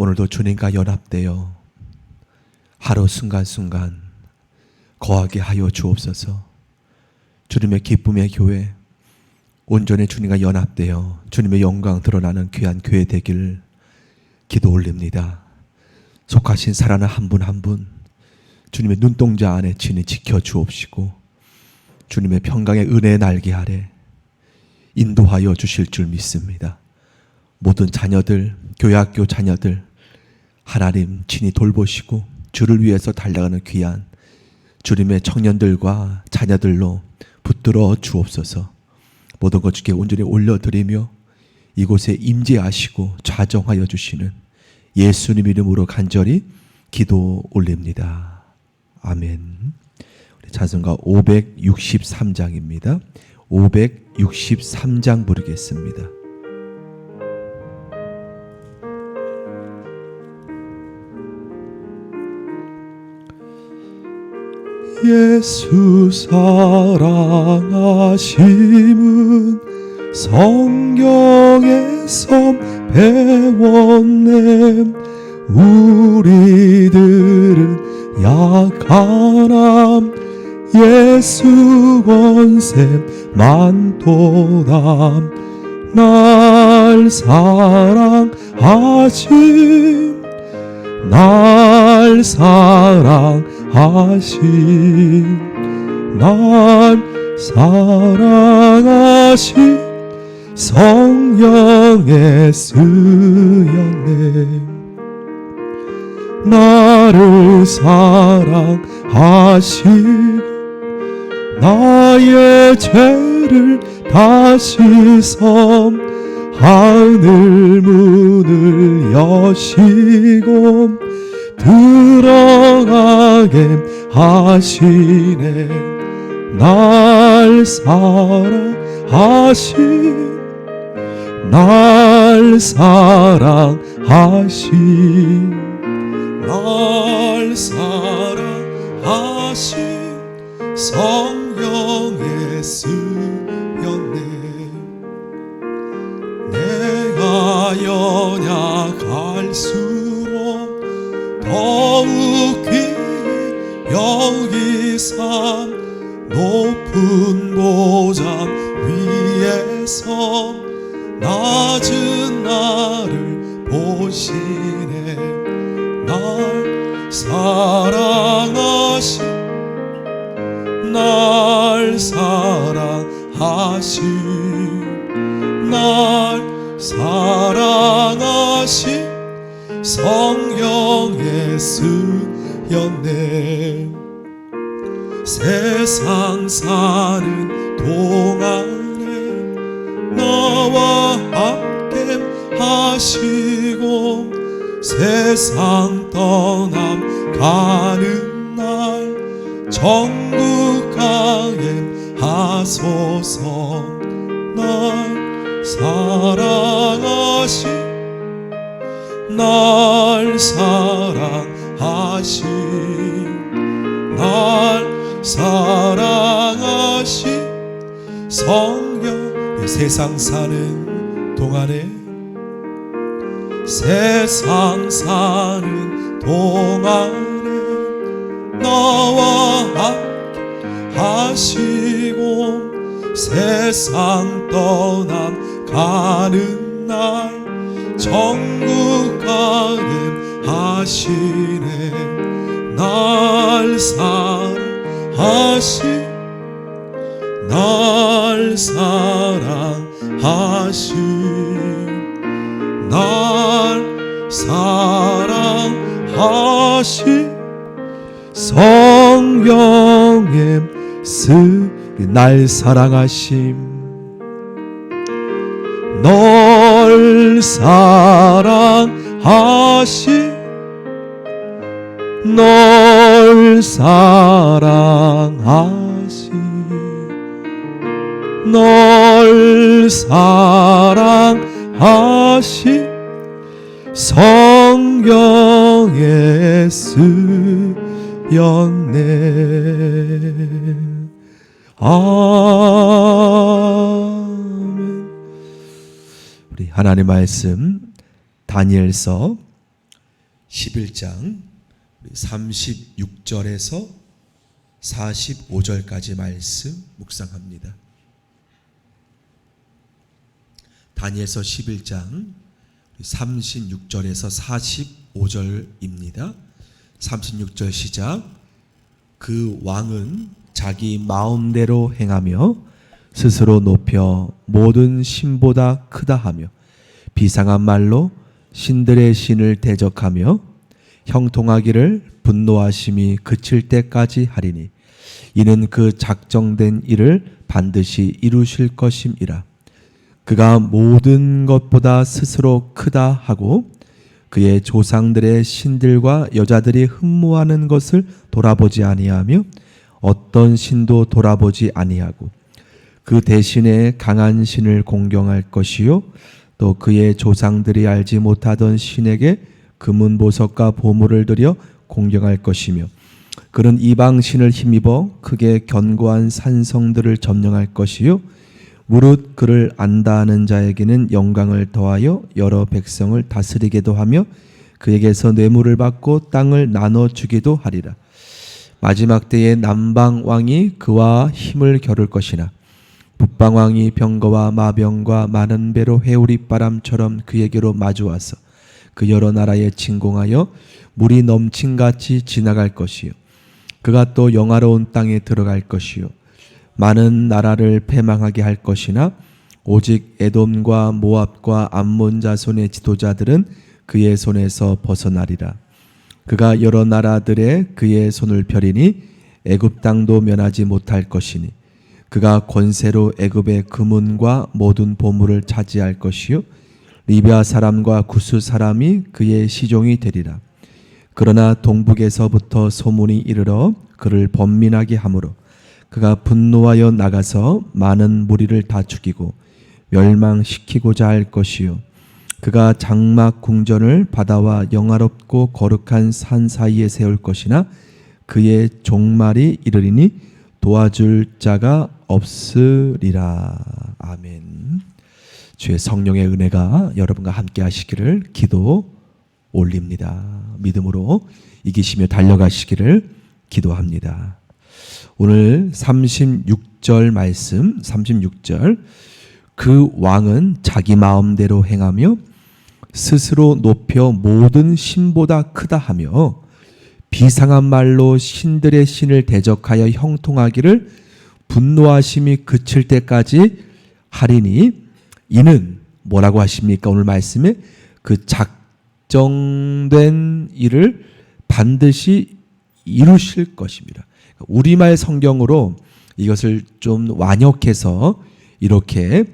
오늘도 주님과 연합되어 하루 순간순간 거하게 하여 주옵소서. 주님의 기쁨의 교회, 온전히 주님과 연합되어 주님의 영광 드러나는 귀한 교회 되기를 기도 올립니다. 속하신 사랑하는 한 분 한 분 주님의 눈동자 안에 친히 지켜 주옵시고 주님의 평강의 은혜의 날개 아래 인도하여 주실 줄 믿습니다. 모든 자녀들, 교회학교 자녀들 하나님 친히 돌보시고 주를 위해서 달려가는 귀한 주님의 청년들과 자녀들로 붙들어 주옵소서. 모든 것 주께 온전히 올려드리며 이곳에 임재하시고 좌정하여 주시는 예수님 이름으로 간절히 기도 올립니다. 아멘. 우리 찬송가 563장입니다. 563장 부르겠습니다. 예수 사랑하심은 성경에서 배웠네. 우리들은 약하나 예수 권세 많도다. 날 사랑하심, 날 사랑하심, 날 사랑하심 성령에 쓰였네. 나를 사랑하시고 나의 죄를 다 씻어 하늘 문을 여시고 들어가게 하시네. 날 사랑하시, 날 사랑하시, 날 사랑하시 성령에 쓰였네. 내가 연약할수록 더욱 귀히 여기사 높은 보좌 위에서 낮은 나를 보시네. 날 사랑하시, 날 사랑하시, 날 사랑하시 성령에 쓰였네. 세상 사는 동안에 나와 함께 하시고 세상 떠남 가는 날 천국 가게 하소서. 날 사랑하시, 날 사랑하시, 날 사랑하시 성령. 세상 사는 동안에, 세상 사는 동안에 나와 함께 하시고 세상 떠남 가는 날 천국 가게 하시네. 날 사랑하시, 날 사랑하시, 날 사랑하시 성령의 날 사랑하심, 널 사랑하시, 널 사랑하시, 널 사랑하시 성경에 쓰였네. 아멘. 우리 하나님 말씀 다니엘서 11장 36절에서 45절까지 말씀 묵상합니다. 다니엘서 11장 36절에서 45절입니다. 36절 시작. 그 왕은 자기 마음대로 행하며 스스로 높여 모든 신보다 크다 하며 비상한 말로 신들의 신을 대적하며 형통하기를 분노하심이 그칠 때까지 하리니 이는 그 작정된 일을 반드시 이루실 것임이라. 그가 모든 것보다 스스로 크다 하고 그의 조상들의 신들과 여자들이 흠모하는 것을 돌아보지 아니하며 어떤 신도 돌아보지 아니하고 그 대신에 강한 신을 공경할 것이요 또 그의 조상들이 알지 못하던 신에게 금은 보석과 보물을 들여 공경할 것이며 그는 이방 신을 힘입어 크게 견고한 산성들을 점령할 것이요 무릇 그를 안다 하는 자에게는 영광을 더하여 여러 백성을 다스리게도 하며 그에게서 뇌물을 받고 땅을 나눠주기도 하리라. 마지막 때에 남방 왕이 그와 힘을 겨룰 것이나 북방 왕이 병거와 마병과 많은 배로 회오리바람처럼 그에게로 마주와서 그 여러 나라에 진공하여 물이 넘친같이 지나갈 것이요 그가 또 영화로운 땅에 들어갈 것이요 많은 나라를 패망하게 할 것이나 오직 에돔과 모압과 암몬 자손의 지도자들은 그의 손에서 벗어나리라. 그가 여러 나라들의 그의 손을 펴리니 애굽 땅도 면하지 못할 것이니 그가 권세로 애굽의 금은과 모든 보물을 차지할 것이요 리비아 사람과 구스 사람이 그의 시종이 되리라. 그러나 동북에서부터 소문이 이르러 그를 번민하게 하므로 그가 분노하여 나가서 많은 무리를 다 죽이고 멸망시키고자 할 것이요 그가 장막 궁전을 바다와 영화롭고 거룩한 산 사이에 세울 것이나 그의 종말이 이르리니 도와줄 자가 없으리라. 아멘. 주의 성령의 은혜가 여러분과 함께 하시기를 기도 올립니다. 믿음으로 이기시며 달려가시기를 기도합니다. 오늘 36절 말씀 36절 그 왕은 자기 마음대로 행하며 스스로 높여 모든 신보다 크다 하며 비상한 말로 신들의 신을 대적하여 형통하기를 분노하심이 그칠 때까지 하리니 이는 뭐라고 하십니까? 오늘 말씀에 그 작정된 일을 반드시 이루실 것입니다. 우리말 성경으로 이것을 좀 완역해서 이렇게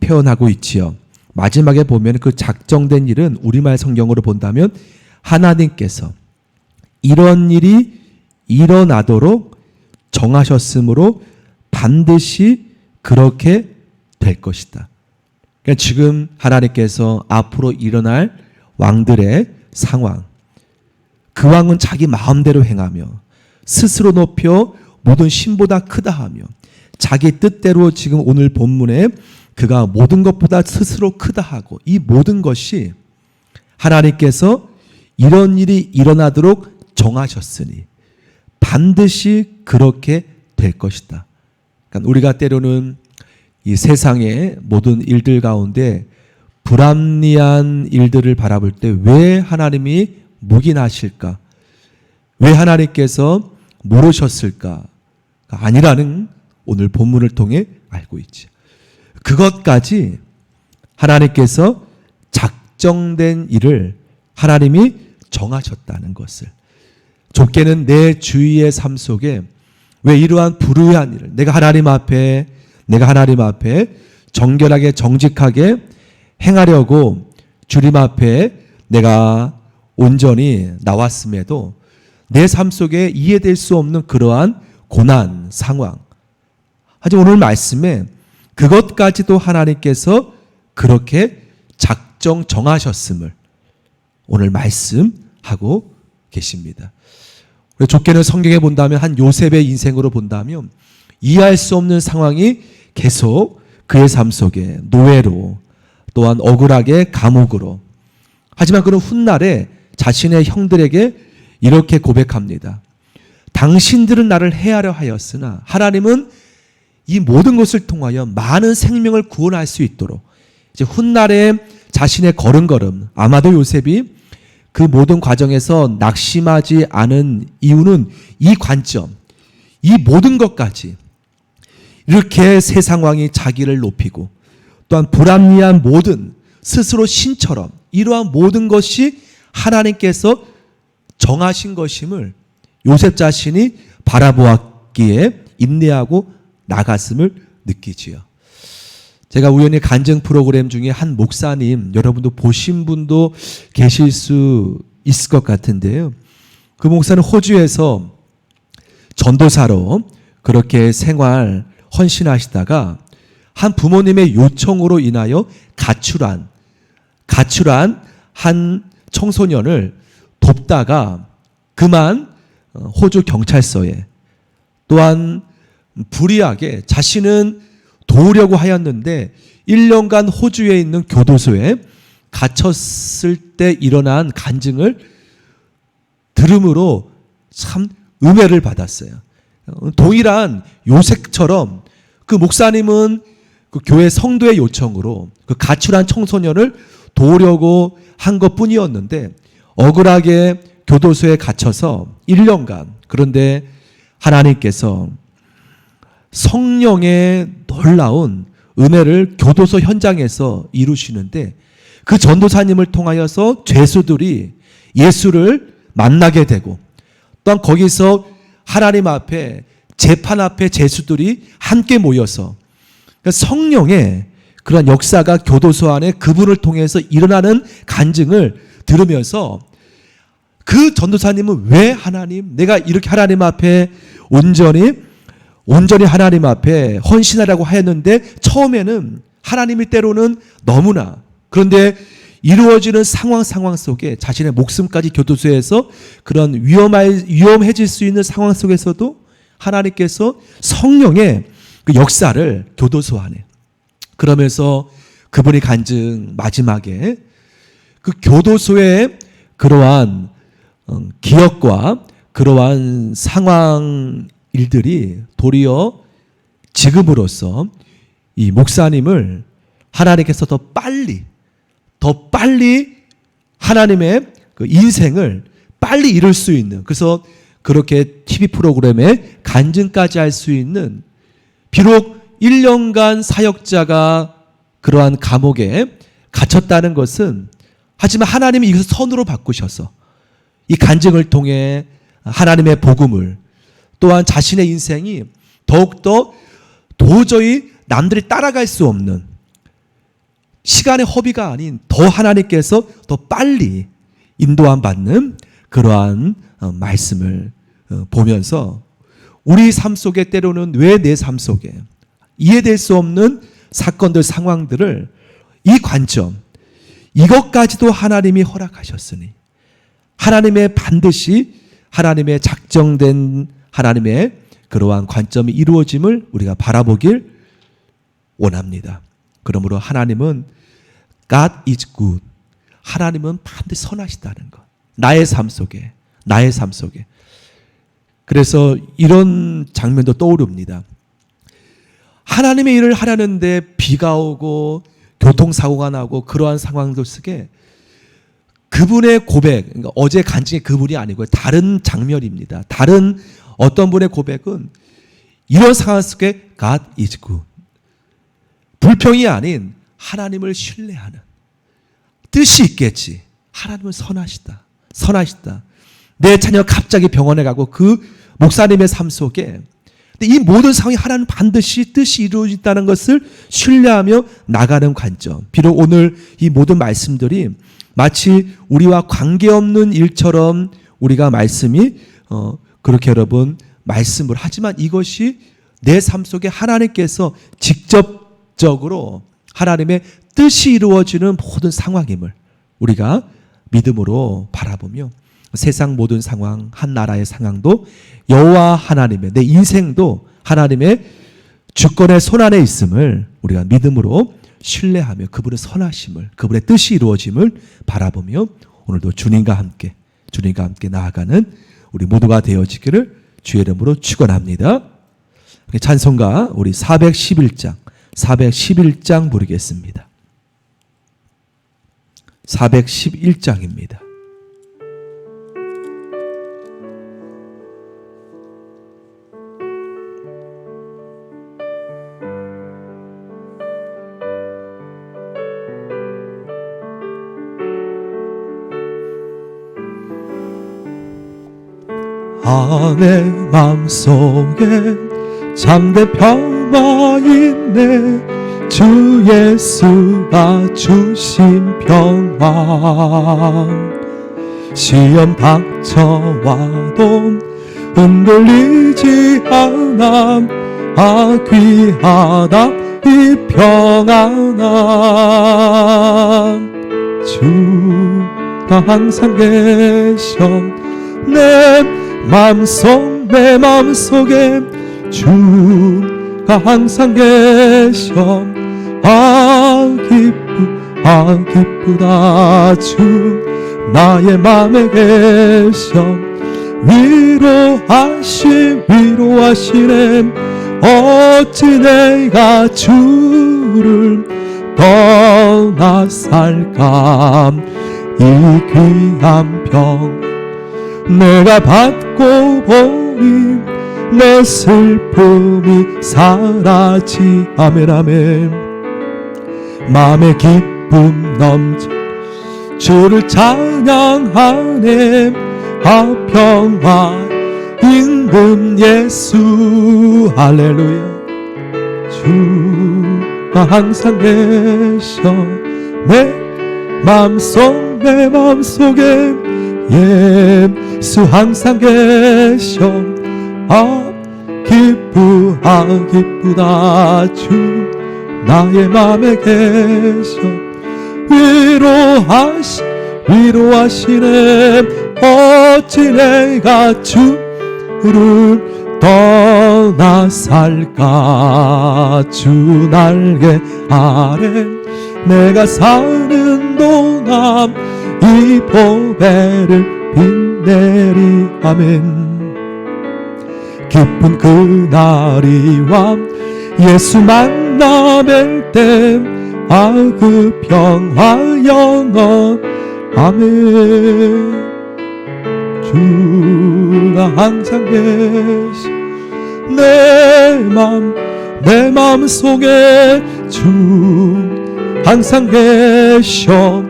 표현하고 있지요. 마지막에 보면 그 작정된 일은 우리말 성경으로 본다면 하나님께서 이런 일이 일어나도록 정하셨으므로 반드시 그렇게 될 것이다. 그러니까 지금 하나님께서 앞으로 일어날 왕들의 상황, 그 왕은 자기 마음대로 행하며 스스로 높여 모든 신보다 크다 하며 자기 뜻대로 지금 오늘 본문에 그가 모든 것보다 스스로 크다 하고 이 모든 것이 하나님께서 이런 일이 일어나도록 정하셨으니 반드시 그렇게 될 것이다. 그러니까 우리가 때로는 이 세상의 모든 일들 가운데 불합리한 일들을 바라볼 때 왜 하나님이 묵인하실까? 왜 하나님께서 모르셨을까? 아니라는 오늘 본문을 통해 알고 있지. 그것까지 하나님께서 작정된 일을 하나님이 정하셨다는 것을 좁게는 내 주위의 삶 속에 왜 이러한 불의한 일을 내가 하나님 앞에 정결하게 정직하게 행하려고 주님 앞에 내가 온전히 나왔음에도 내 삶 속에 이해될 수 없는 그러한 고난, 상황. 하지만 오늘 말씀에 그것까지도 하나님께서 그렇게 정하셨음을 오늘 말씀하고 계십니다. 좁게는 성경에 본다면 한 요셉의 인생으로 본다면 이해할 수 없는 상황이 계속 그의 삶 속에 노예로 또한 억울하게 감옥으로 하지만 그는 훗날에 자신의 형들에게 이렇게 고백합니다. 당신들은 나를 해하려 하였으나 하나님은 이 모든 것을 통하여 많은 생명을 구원할 수 있도록 이제 훗날에 자신의 걸음걸음, 아마도 요셉이 그 모든 과정에서 낙심하지 않은 이유는 이 관점, 이 모든 것까지 이렇게 세 상황이 자기를 높이고 또한 불합리한 모든 스스로 신처럼 이러한 모든 것이 하나님께서 정하신 것임을 요셉 자신이 바라보았기에 인내하고 나갔음을 느끼지요. 제가 우연히 간증 프로그램 중에 한 목사님, 여러분도 보신 분도 계실 수 있을 것 같은데요. 그 목사는 호주에서 전도사로 그렇게 생활 헌신하시다가 한 부모님의 요청으로 인하여 가출한 한 청소년을 돕다가 그만 호주 경찰서에 또한 불의하게 자신은 도우려고 하였는데 1년간 호주에 있는 교도소에 갇혔을 때 일어난 간증을 들음으로 참 은혜를 받았어요. 동일한 요셉처럼 그 목사님은 그 교회 성도의 요청으로 그 가출한 청소년을 도우려고 한 것뿐이었는데 억울하게 교도소에 갇혀서 1년간, 그런데 하나님께서 성령의 놀라운 은혜를 교도소 현장에서 이루시는데 그 전도사님을 통하여서 죄수들이 예수를 만나게 되고 또한 거기서 하나님 앞에 재판 앞에 죄수들이 함께 모여서 성령의 그런 역사가 교도소 안에 그분을 통해서 일어나는 간증을 들으면서 그 전도사님은 왜 하나님, 내가 이렇게 하나님 앞에 온전히 하나님 앞에 헌신하라고 하였는데 처음에는 하나님이 때로는 너무나, 그런데 이루어지는 상황 속에 자신의 목숨까지 교도소에서 그런 위험해질 수 있는 상황 속에서도 하나님께서 성령의 그 역사를 교도소 안에, 그러면서 그분이 간증 마지막에 그 교도소의 그러한 기억과 그러한 상황 일들이 도리어 지금으로서 이 목사님을 하나님께서 더 빨리 하나님의 그 인생을 빨리 이룰 수 있는, 그래서 그렇게 TV 프로그램에 간증까지 할 수 있는, 비록 1년간 사역자가 그러한 감옥에 갇혔다는 것은, 하지만 하나님이 이것을 선으로 바꾸셔서 이 간증을 통해 하나님의 복음을, 또한 자신의 인생이 더욱더 도저히 남들이 따라갈 수 없는 시간의 허비가 아닌 더 하나님께서 더 빨리 인도함 받는 그러한 말씀을 보면서 우리 삶 속에 때로는 왜 내 삶 속에 이해될 수 없는 사건들, 상황들을 이 관점, 이것까지도 하나님이 허락하셨으니 하나님의 반드시 하나님의 작정된 하나님의 그러한 관점이 이루어짐을 우리가 바라보길 원합니다. 그러므로 하나님은 God is good. 하나님은 반드시 선하시다는 것. 나의 삶 속에. 그래서 이런 장면도 떠오릅니다. 하나님의 일을 하려는데 비가 오고 교통사고가 나고 그러한 상황들 속에 그분의 고백, 그러니까 어제 간증의 그분이 아니고 다른 장면입니다. 다른 어떤 분의 고백은 이런 상황 속에 God is good. 불평이 아닌 하나님을 신뢰하는 뜻이 있겠지. 하나님은 선하시다. 내 자녀가 갑자기 병원에 가고 그 목사님의 삶 속에 이 모든 상황이 하나님 반드시 뜻이 이루어진다는 것을 신뢰하며 나가는 관점. 비록 오늘 이 모든 말씀들이 마치 우리와 관계없는 일처럼 우리가 말씀이 그렇게 여러분 말씀을 하지만 이것이 내 삶 속에 하나님께서 직접적으로 하나님의 뜻이 이루어지는 모든 상황임을 우리가 믿음으로 바라보며 세상 모든 상황, 한 나라의 상황도 여호와 하나님의, 내 인생도 하나님의 주권의 손안에 있음을 우리가 믿음으로 신뢰하며 그분의 선하심을, 그분의 뜻이 이루어짐을 바라보며 오늘도 주님과 함께 나아가는 우리 모두가 되어지기를 주의 이름으로 축원합니다. 찬송가 우리 411장 부르겠습니다. 411장입니다. 내 맘속에 참된 평화 있네. 주 예수가 주신 평화. 시험 닥쳐와도 흔들리지 않아. 귀하다 이 평안함. 주가 항상 계셔 내 마음속에 주가 항상 계셔. 기쁘다 주 나의 맘에 계셔. 위로하시네. 어찌 내가 주를 떠나 살까. 이 귀한 평 내가 받고 보니 내 슬픔이 사라지. 아멘 아멘. 마음의 기쁨 넘쳐 주를 찬양하네. 평화 임금 예수 할렐루야. 주가 항상 계셔 내 마음속에 예수 항상 계셔. 기쁘다 주 나의 맘에 계셔. 위로하시네. 어찌 내가 주를 떠나 살까. 주 날개 아래 내가 사는 동안 이 보배를 빛내리. 아멘. 기쁜 그날이와 예수 만나뵐 때 그 평화 영원. 아멘. 주가 항상 계시 내 마음속에 주 항상 계셔.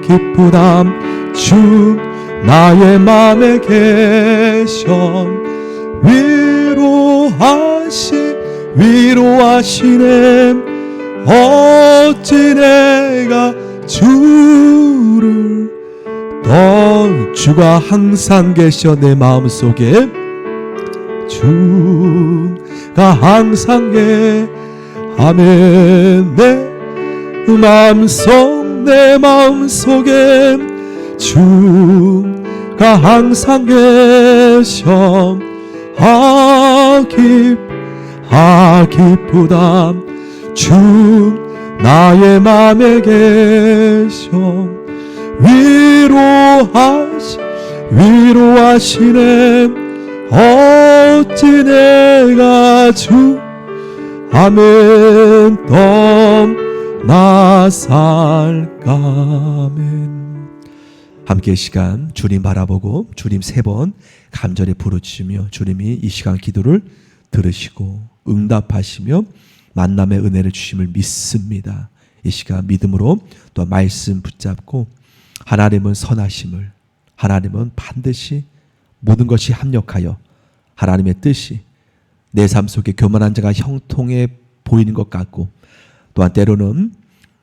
기쁘다 주 나의 맘에 계셔. 위로하시네. 어찌 내가 주를 주가 항상 계셔. 내 마음속에 주가 항상 아멘. 내 마음속에 주가 항상 계셔. 기쁘다 주 나의 맘에 계셔. 위로하시네. 어찌 내가 주 아멘 떠나 살까. 아멘. 함께 시간 주님 바라보고 주님 3번 간절히 부르짖으며 주님이 이 시간 기도를 들으시고 응답하시며 만남의 은혜를 주심을 믿습니다. 이 시간 믿음으로 또 말씀 붙잡고 하나님은 선하심을, 하나님은 반드시 모든 것이 합력하여 하나님의 뜻이 내 삶 속에 교만한 자가 형통해 보이는 것 같고 또한 때로는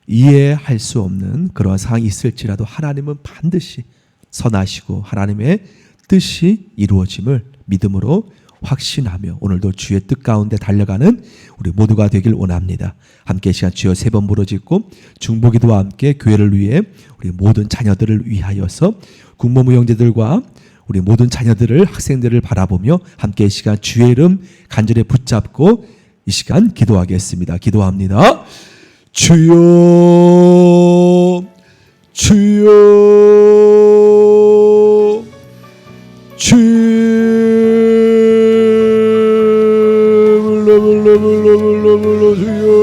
이해할 수 없는 그러한 상황이 있을지라도 하나님은 반드시 선하시고 하나님의 뜻이 이루어짐을 믿음으로 확신하며 오늘도 주의 뜻 가운데 달려가는 우리 모두가 되길 원합니다. 함께 시간 주여 3번 부르짖고 중보기도와 함께 교회를 위해 우리 모든 자녀들을 위하여서 국모무 형제들과 우리 모든 자녀들을 학생들을 바라보며 함께 시간 주의 이름 간절히 붙잡고 이 시간 기도하겠습니다. 기도합니다. 주여 주여 주여 불러 주여 불러 주여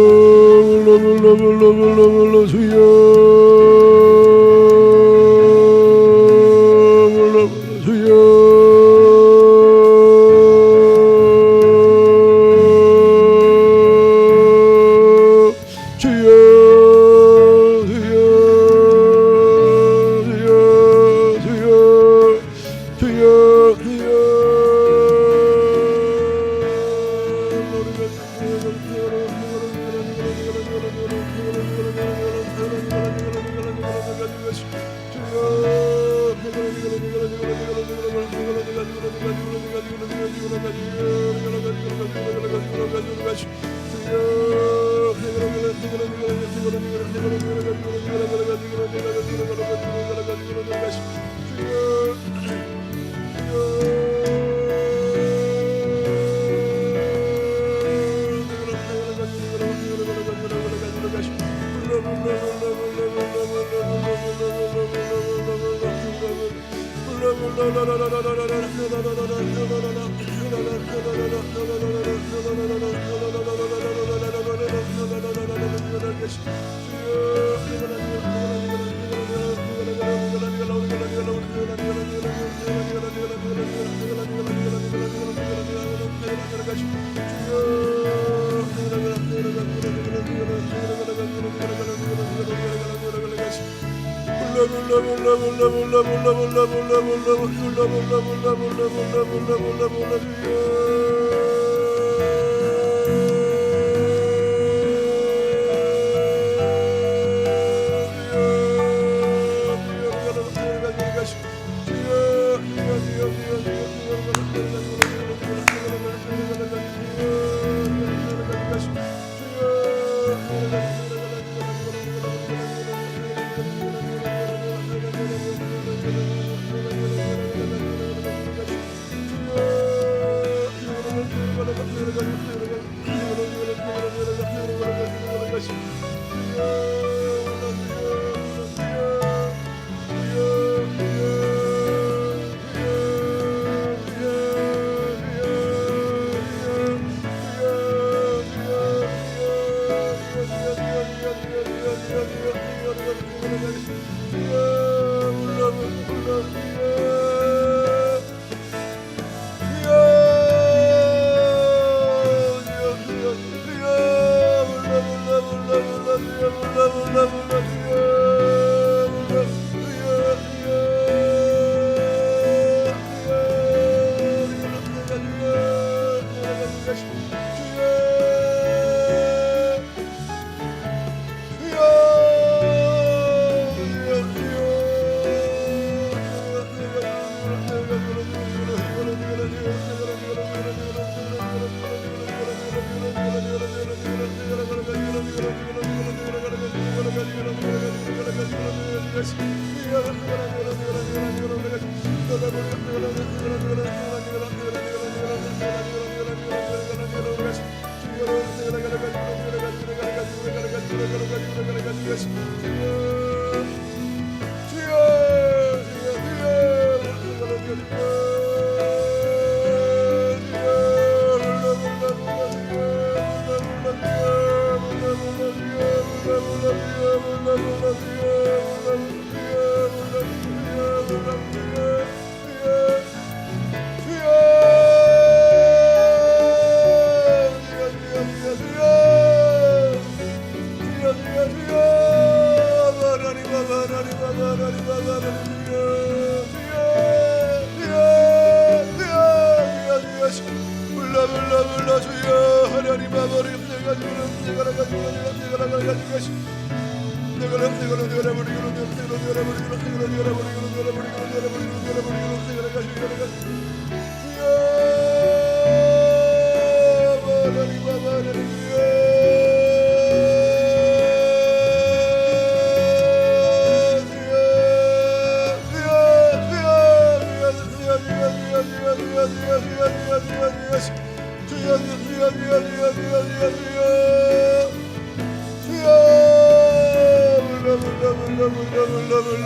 Baba